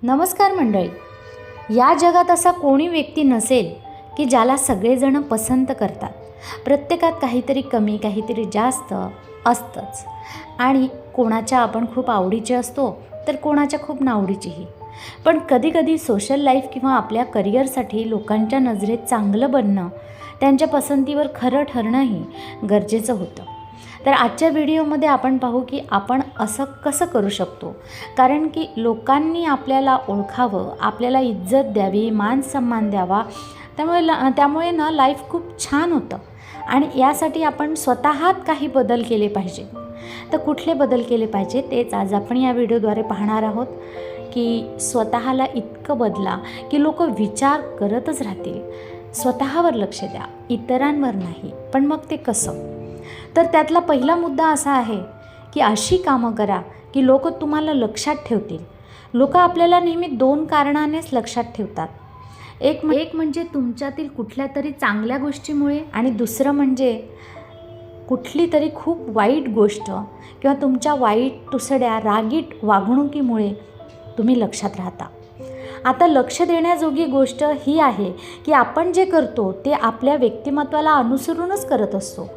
नमस्कार मंडळी. या जगात असा कोणी व्यक्ती नसेल की ज्याला सगळेजण पसंत करतात. प्रत्येकात काहीतरी कमी काहीतरी जास्त असतंच आणि कोणाच्या आपण खूप आवडीचे असतो तर कोणाच्या खूप नावडीचीही. पण कधीकधी सोशल लाईफ किंवा आपल्या करिअरसाठी लोकांच्या नजरेत चांगलं बनणं, त्यांच्या पसंतीवर खरं ठरणंही गरजेचं होतं. तर आजच्या व्हिडिओमध्ये आपण पाहू की आपण असं कसं करू शकतो. कारण की लोकांनी आपल्याला ओळखावं, आपल्याला इज्जत द्यावी, मान सन्मान द्यावा, त्यामुळे ना लाईफ खूप छान होतं. आणि यासाठी आपण स्वतःत काही बदल केले पाहिजे. तर कुठले बदल केले पाहिजे तेच आज आपण या व्हिडिओद्वारे पाहणार आहोत. की स्वतःला इतकं बदला की लोक विचार करतच राहतील. स्वतःवर लक्ष द्या, इतरांवर नाही. पण मग ते कसं? तर त्यातला पहिला मुद्दा असा आहे की अशी कामं करा की लोक तुम्हाला लक्षात ठेवतील. लोक आपल्याला नेहमी दोन कारणानेच लक्षात ठेवतात. एक म्हणजे तुमच्यातील कुठल्या तरी चांगल्या गोष्टीमुळे आणि दुसरं म्हणजे कुठली तरी खूप वाईट गोष्ट किंवा तुमच्या वाईट तुसड्या रागीट वागणुकीमुळे तुम्ही लक्षात राहता. आता लक्ष देण्याजोगी गोष्ट ही आहे की आपण जे करतो ते आपल्या व्यक्तिमत्वाला अनुसरूनच करत असतो.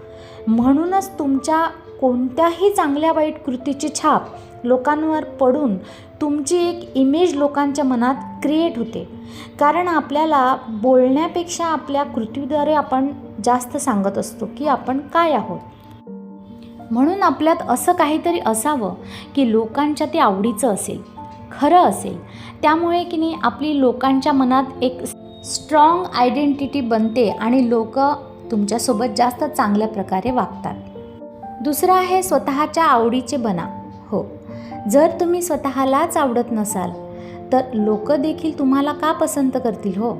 म्हणूनच तुमच्या कोणत्याही चांगल्या वाईट कृतीची छाप लोकांवर पडून तुमची एक इमेज लोकांच्या मनात क्रिएट होते. कारण आपल्याला बोलण्यापेक्षा आपल्या कृतीद्वारे आपण जास्त सांगत असतो की आपण काय आहोत. म्हणून आपल्यात असं काहीतरी असावं की लोकांच्या ते आवडीचं असेल, खरं असेल. त्यामुळे की नाही आपली लोकांच्या मनात एक स्ट्रॉंग आयडेंटिटी बनते आणि लोक तुमच्यासोबत जास्त चांगल्या प्रकारे वागतात. दुसरं आहे स्वतःच्या आवडीचे बना. हो, जर तुम्ही स्वतःलाच आवडत नसाल तर लोक देखील तुम्हाला का पसंत करतील? हो,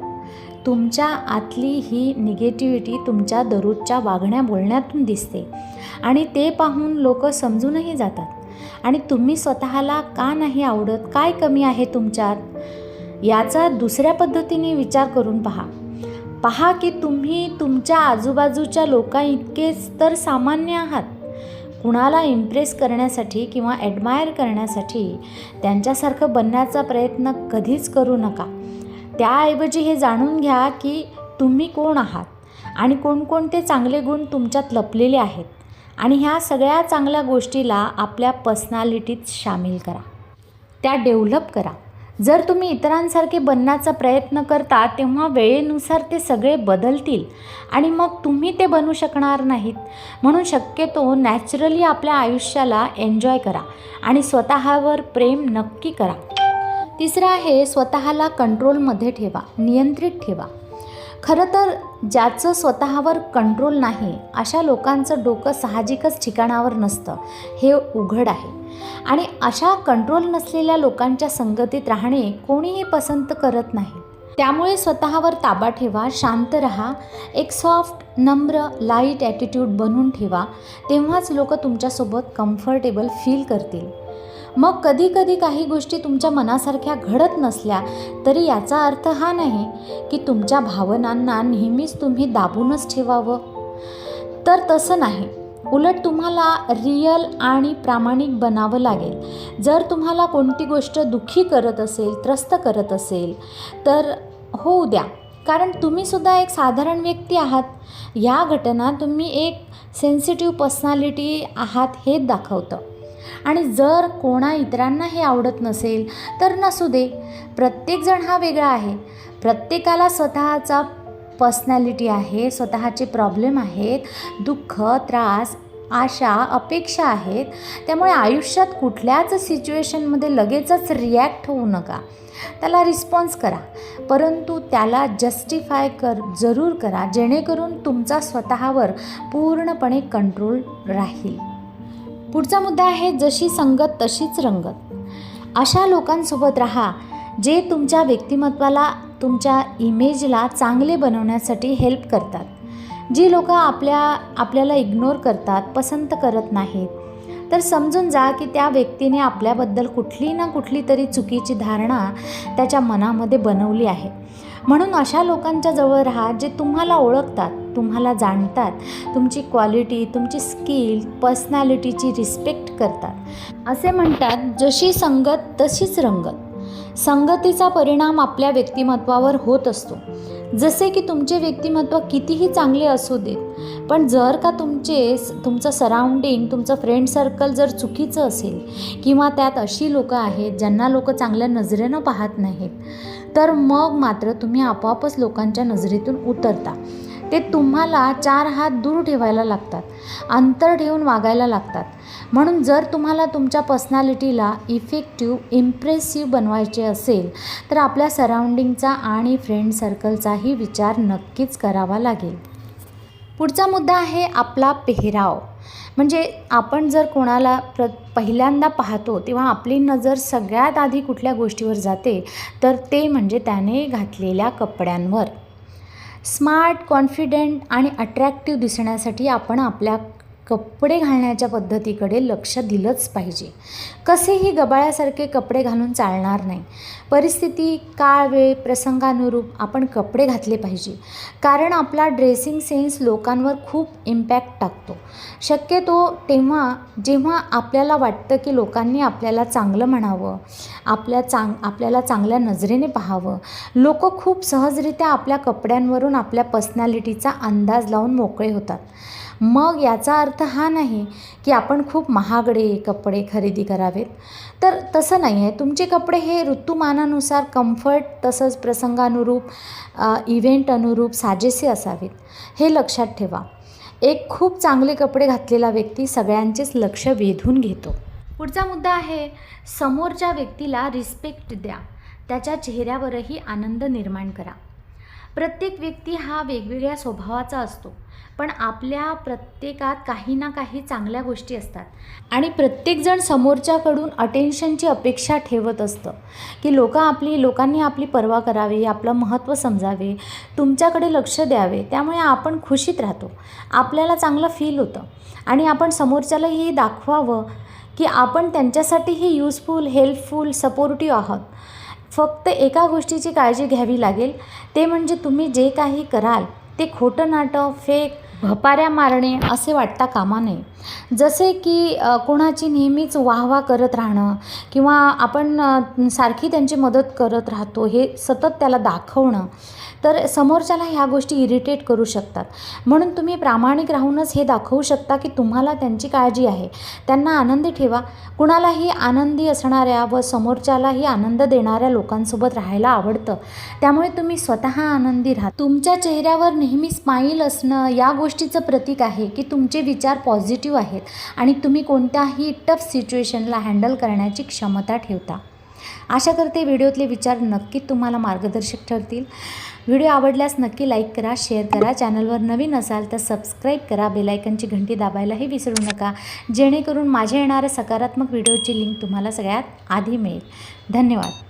तुमच्या आतली ही निगेटिव्हिटी तुमच्या दररोजच्या वागण्या बोलण्यातून दिसते आणि ते पाहून लोक समजूनही जातात. आणि तुम्ही स्वतःला का नाही आवडत, काय कमी आहे तुमच्यात, याचा दुसऱ्या पद्धतीने विचार करून पहा की तुम्ही तुमच्या आजूबाजूच्या लोकांइतकेच तर सामान्य आहात. कुणाला इम्प्रेस करण्यासाठी किंवा ॲडमायर करण्यासाठी त्यांच्यासारखं बनण्याचा प्रयत्न कधीच करू नका. त्याऐवजी हे जाणून घ्या की तुम्ही कोण आहात आणि कोणकोणते चांगले गुण तुमच्यात लपलेले आहेत आणि ह्या सगळ्या चांगल्या गोष्टीला आपल्या पर्सनॅलिटीत सामील करा, त्या डेव्हलप करा. जर तुम्ही इतरांसारखे बनण्याचा प्रयत्न करता तेव्हा वेळेनुसार ते सगळे बदलतील आणि मग तुम्ही ते बनू शकणार नाहीत. म्हणून शक्यतो नॅचरली आपल्या आयुष्याला एन्जॉय करा आणि स्वतःवर प्रेम नक्की करा. तिसरं आहे स्वतःला कंट्रोलमध्ये ठेवा, नियंत्रित ठेवा. खरं तर ज्याचं स्वतःवर कंट्रोल नाही अशा लोकांचं डोकं साहजिकच ठिकाणावर नसतं, हे उघड आहे. आणि अशा कंट्रोल नसलेल्या लोकांच्या संगतीत राहणे कोणीही पसंत करत नाही. त्यामुळे स्वतःवर ताबा ठेवा, शांत रहा, एक सॉफ्ट नम्र लाईट ॲटिट्यूड बनवून ठेवा. तेव्हाच लोक तुमच्यासोबत कम्फर्टेबल फील करतील. मग कधी काही गोष्टी तुमच्या मनासारख्या घडत नसल्या तरी याचा अर्थ हा नाही की तुमच्या भावनांना नेहमीच तुम्ही दाबूनच ठेवावं. तर तसं नाही, उलट तुम्हाला रिअल आणि प्रामाणिक बनावं लागेल. जर तुम्हाला कोणती गोष्ट दुःखी करत असेल, त्रस्त करत असेल तर होऊ द्या, कारण तुम्हीसुद्धा एक साधारण व्यक्ती आहात. या घटना तुम्ही एक सेन्सिटिव्ह पर्सनॅलिटी आहात हे दाखवतं. आणि जर कोणा इतरांना हे आवडत नसेल तर नसू दे. प्रत्येकजण हा वेगळा आहे. प्रत्येकाला स्वतःचा पर्सनॅलिटी आहे, स्वतःचे प्रॉब्लेम आहेत, दुःख, त्रास, आशा, अपेक्षा आहेत. त्यामुळे आयुष्यात कुठल्याच सिच्युएशनमध्ये लगेचच रिॲक्ट होऊ नका. त्याला रिस्पॉन्स करा, परंतु त्याला जस्टिफाय जरूर करा, जेणेकरून तुमचा स्वतःवर पूर्णपणे कंट्रोल राहील. पुढचा मुद्दा आहे जशी संगत तशीच रंगत. अशा लोकांसोबत राहा जे तुमच्या व्यक्तिमत्वाला, तुमच्या इमेजला चांगले बनवण्यासाठी हेल्प करतात. जी लोकं आपल्याला इग्नोर करतात, पसंत करत नाहीत, तर समजून जा की त्या व्यक्तीने आपल्याबद्दल कुठली ना कुठली तरी चुकीची धारणा त्याच्या मनामध्ये बनवली आहे. म्हणून अशा लोकांच्या जवळ राहा जे तुम्हाला ओळखतात, तुम्हाला जाणतात, तुमची क्वालिटी, तुमची स्किल, पर्सनॅलिटीची रिस्पेक्ट करतात. असे म्हणतात जशी संगत तशीच रंगत. संगतीचा परिणाम आपल्या व्यक्तिमत्वावर होत असतो. जसे की तुमचे व्यक्तिमत्व कितीही चांगले असू देत, पण जर का तुमचं सराउंडिंग, तुमचं फ्रेंड सर्कल जर चुकीचं असेल किंवा त्यात अशी लोकं आहेत ज्यांना लोक चांगल्या नजरेनं पाहत नाहीत, तर मग मात्र तुम्ही आपोआपच लोकांच्या नजरेतून उतरता. ते तुम्हाला 4 हात दूर ठेवायला लागतात, अंतर ठेवून वागायला लागतात. म्हणून जर तुम्हाला तुमच्या पर्सनॅलिटीला इफेक्टिव्ह, इम्प्रेसिव्ह बनवायचे असेल तर आपल्या सराउंडिंगचा आणि फ्रेंड सर्कलचाही विचार नक्कीच करावा लागेल. पुढचा मुद्दा आहे आपला पेहराव. म्हणजे आपण जर कोणाला पहिल्यांदा पाहतो तेव्हा आपली नजर सगळ्यात आधी कुठल्या गोष्टीवर जाते, तर ते म्हणजे त्याने घातलेल्या कपड्यांवर. स्मार्ट, कॉन्फिडंट आणि अट्रॅक्टिव्ह दिसण्यासाठी आपण आपल्या कपडे घालण्याच्या पद्धतीकडे लक्ष दिलंच पाहिजे. कसेही गबाळ्यासारखे कपडे घालून चालणार नाही. परिस्थिती, काळ, वेळ, प्रसंगानुरूप आपण कपडे घातले पाहिजे, कारण आपला ड्रेसिंग सेन्स लोकांवर खूप इम्पॅक्ट टाकतो. शक्यतो जेव्हा आपल्याला वाटतं की लोकांनी आपल्याला चांगलं म्हणावं, आपल्याला चांगल्या नजरेने पाहावं, लोक खूप सहजरित्या आपल्या कपड्यांवरून आपल्या पर्सनॅलिटीचा अंदाज लावून मोकळे होतात. मग याचा अर्थ हा नाही की आपण खूप महागडे कपडे खरेदी करावेत, तर तसं नाही आहे. तुमचे कपडे हे ऋतुमानानुसार कम्फर्ट, तसंच प्रसंगानुरूप, इव्हेंट अनुरूप साजेसे असावेत, हे लक्षात ठेवा. एक खूप चांगले कपडे घातलेला व्यक्ती सगळ्यांचेच लक्ष वेधून घेतो. पुढचा मुद्दा आहे समोरच्या व्यक्तीला रिस्पेक्ट द्या, त्याच्या चेहऱ्यावरही आनंद निर्माण करा. प्रत्येक व्यक्ती हा वेगवेगळ्या स्वभावाचा असतो, पण आपल्या प्रत्येकात काही ना काही चांगल्या गोष्टी असतात आणि प्रत्येकजण समोरच्याकडून अटेन्शनची अपेक्षा ठेवत असतं की लोकांनी आपली पर्वा करावी, आपलं महत्त्व समजावे, तुमच्याकडे लक्ष द्यावे. त्यामुळे आपण खुशीत राहतो, आपल्याला चांगलं फील होतं आणि आपण समोरच्यालाही दाखवावं की आपण त्यांच्यासाठीही युजफुल, हेल्पफुल, सपोर्टिव्ह आहोत. फक्त एका गोष्टीची काळजी घ्यावी लागेल, ते म्हणजे तुम्ही जे काही कराल ते खोटं नाटं, फेक, भपाऱ्या मारणे असे वाटता कामा नये. जसे की कोणाची नेहमीच वाहवा करत राहणं किंवा आपण सारखी त्यांची मदत करत राहतो, हे सतत त्याला दाखवणं, तर समोरच्याला ह्या गोष्टी इरिटेट करू शकतात. म्हणून तुम्ही प्रामाणिक राहूनच हे दाखवू शकता की तुम्हाला त्यांची काळजी आहे. त्यांना आनंदी ठेवा. कुणालाही आनंदी असणाऱ्या व समोरच्यालाही आनंद देणाऱ्या लोकांसोबत राहायला आवडतं, त्यामुळे तुम्ही स्वतः आनंदी राहा. तुमच्या चेहऱ्यावर नेहमी स्माईल असणं या गोष्टीचं प्रतीक आहे की तुमचे विचार पॉझिटिव्ह आहेत आणि तुम्ही कोणत्याही टफ सिच्युएशनला हँडल करण्याची क्षमता ठेवता. आशा करते व्हिडिओतले विचार नक्की तुम्हाला मार्गदर्शक ठरतील. व्हिडिओ आवडल्यास नक्की लाईक करा, शेअर करा. चॅनलवर नवीन असाल तर सबस्क्राईब करा. बेलायकनची घंटी दाबायलाही विसरू नका, जेणेकरून माझ्या येणाऱ्या सकारात्मक व्हिडिओची लिंक तुम्हाला सगळ्यात आधी मिळेल. धन्यवाद.